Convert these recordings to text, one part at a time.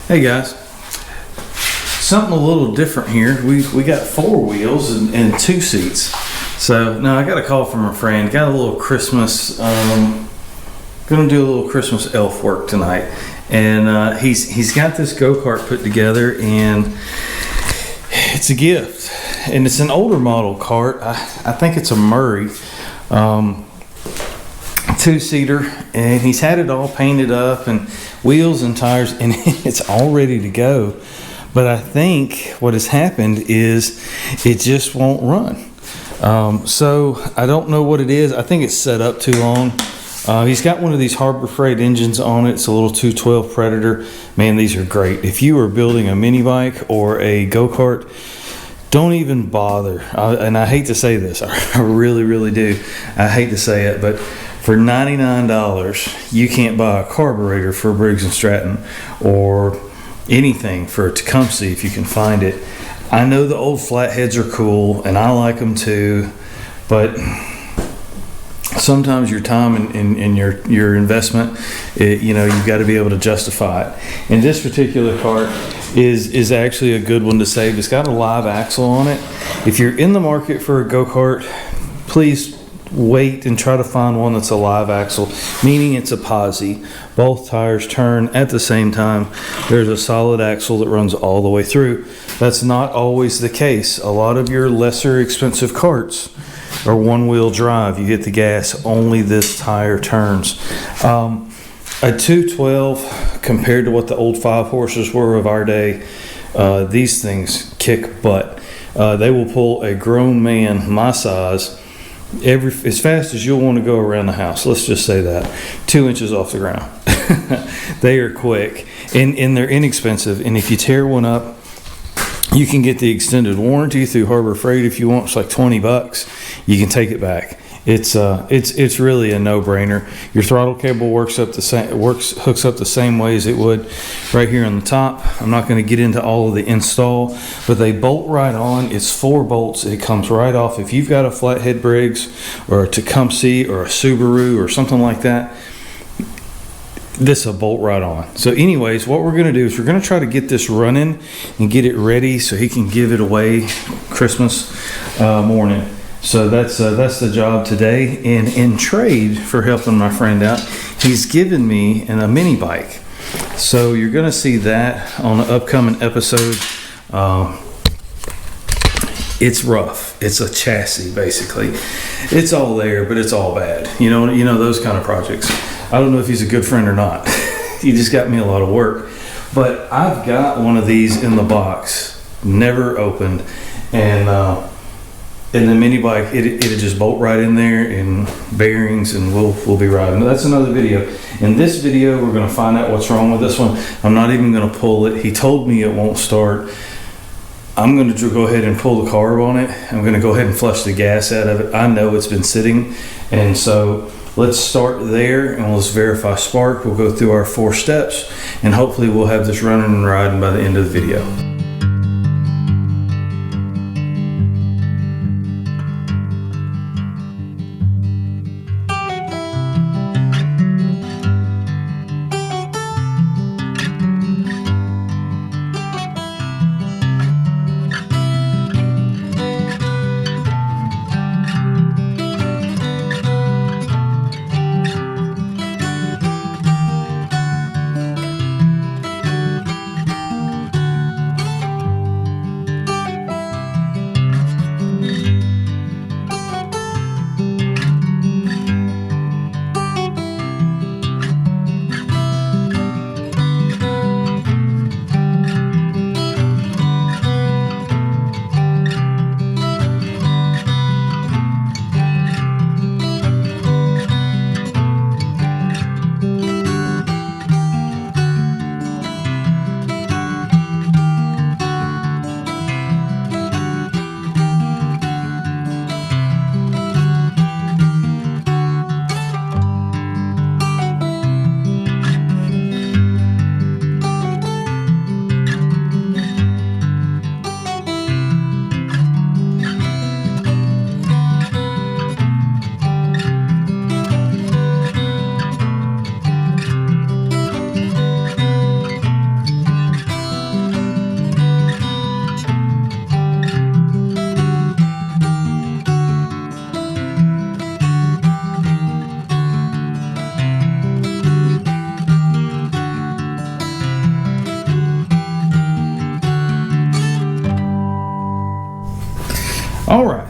Hey guys, something a little different here. We got 4 wheels and 2 seats. So now I got a call from a friend. Got a little Christmas. Gonna do a little Christmas elf work tonight, and he's got this go-kart put together, and it's a gift. And it's an older model cart. I think it's a Murray 2-seater, and he's had it all painted up and wheels and tires, and it's all ready to go. But I think what has happened is it just won't run. So I don't know what it is. I think it's set up too long. He's got one of these Harbor Freight engines on it. It's a little 212 Predator. Man, these are great. If you are building a mini bike or a go-kart, don't even bother. And I hate to say this, I really do. I hate to say it, but for $99, you can't buy a carburetor for a Briggs & Stratton or anything for a Tecumseh if you can find it. I know the old flatheads are cool, and I like them too, but sometimes your time and your investment, you've got to be able to justify it. And this particular cart is actually a good one to save. It's got a live axle on it. If you're in the market for a go-kart, please wait and try to find one that's a live axle, meaning it's a posi. Both tires turn at the same time. There's a solid axle that runs all the way through. That's not always the case. A lot of your lesser expensive carts are one-wheel drive. You hit the gas, only this tire turns. A 212 compared to what the old 5 horses were of our day, these things kick butt. They will pull a grown man my size as fast as you'll want to go around the house. Let's just say that 2 inches off the ground. They are quick, and they're inexpensive. And if you tear one up, you can get the extended warranty through Harbor Freight if you want. It's like $20. You can take it back. It's really a no-brainer. Your throttle cable hooks up the same way as it would right here on the top. I'm not going to get into all of the install, but they bolt right on. It's 4 bolts. It comes right off. If you've got a flathead Briggs or a Tecumseh or a Subaru or something like that, this will bolt right on. So anyways, what we're going to do is we're going to try to get this running and get it ready so he can give it away Christmas morning. So that's the job today. And in trade for helping my friend out, he's given me a mini bike. So you're going to see that on an upcoming episode. It's rough. It's a chassis basically. It's all there, but it's all bad. You know those kind of projects. I don't know if he's a good friend or not. He just got me a lot of work. But I've got one of these in the box, never opened, and the mini bike, it'll just bolt right in there, and bearings, and we'll be riding. That's another video. In this video, we're going to find out what's wrong with this one. I'm not even going to pull it. He told me it won't start. I'm going to go ahead and pull the carb on it. I'm going to go ahead and flush the gas out of it. I know it's been sitting, and so let's start there, and let's verify spark. We'll go through our 4 steps, and hopefully we'll have this running and riding by the end of the video.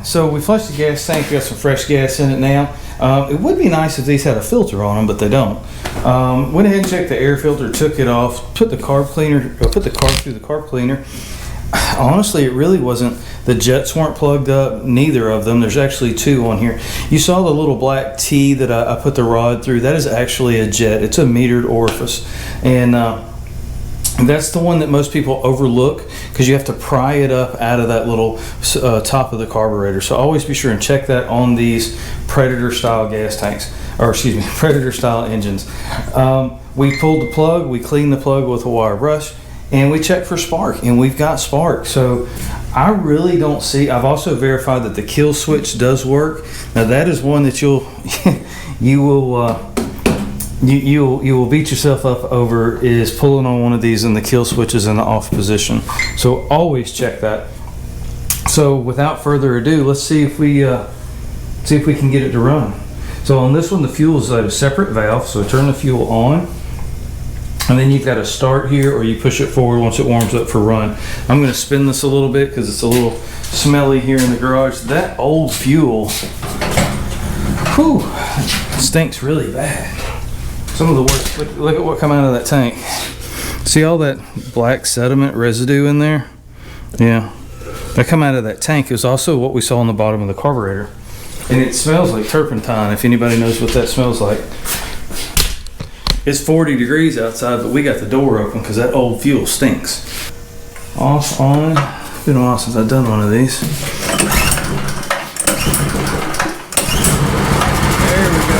so we flushed the gas tank, got some fresh gas in it now. It would be nice if these had a filter on them, but they don't. Went ahead and checked the air filter, took it off, put the carb through the carb cleaner. Honestly, it really wasn't, the jets weren't plugged up, neither of them. There's actually two on here. You saw the little black T that I put the rod through. That is actually a jet. It's a metered orifice. And that's the one that most people overlook because you have to pry it up out of that little top of the carburetor. So always be sure and check that on these Predator style gas tanks, or excuse me, Predator style engines. We pulled the plug, we cleaned the plug with a wire brush, and we checked for spark, and we've got spark. So I really don't see, I've also verified that the kill switch does work. Now that is one that you will beat yourself up over, is pulling on one of these and the kill switch is in the off position. So always check that. So without further ado, let's see if we can get it to run. So on this one, the fuel is at a separate valve. So turn the fuel on, and then you've got to start here, or you push it forward once it warms up for run. I'm going to spin this a little bit because it's a little smelly here in the garage. That old fuel, whew, stinks really bad. Some of the worst. Look at what come out of that tank. See all that black sediment residue in there? Yeah, that come out of that tank is also what we saw on the bottom of the carburetor. And it smells like turpentine, if anybody knows what that smells like. It's 40 degrees outside, but we got the door open because that old fuel stinks. Off, on. It's been a while since I've done one of these. There we go.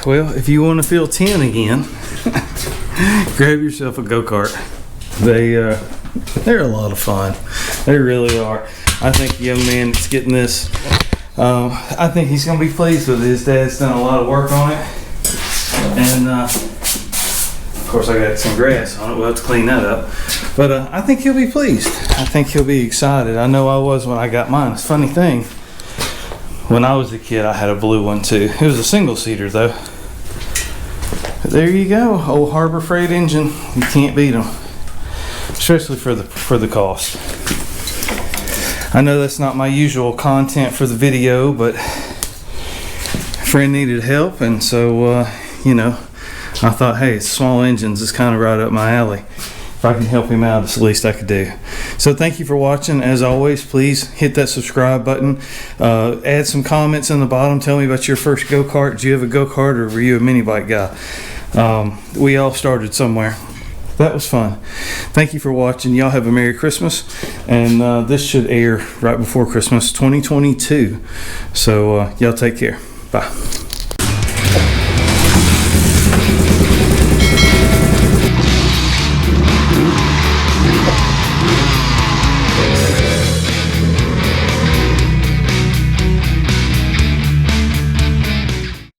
Well, if you want to feel 10 again, grab yourself a go-kart. They're a lot of fun. They really are. I think the young man that's getting this, I think he's going to be pleased with it. His dad's done a lot of work on it. And of course I got some grass on it. We'll have to clean that up. But I think he'll be pleased. I think he'll be excited. I know I was when I got mine. It's a funny thing. When I was a kid, I had a blue one too. It was a single seater though. But there you go, old Harbor Freight engine. You can't beat them. especially for the cost. I know that's not my usual content for the video, but friend needed help, and so you know, I thought, hey, small engines is kind of right up my alley. If I can help him out, it's the least I could do. So thank you for watching. As always, please hit that subscribe button. Add some comments in the bottom. Tell me about your first go-kart. Did you have a go-kart, or were you a mini bike guy? We all started somewhere. That was fun. Thank you for watching. Y'all have a Merry Christmas. And this should air right before Christmas 2022. So y'all take care. Bye.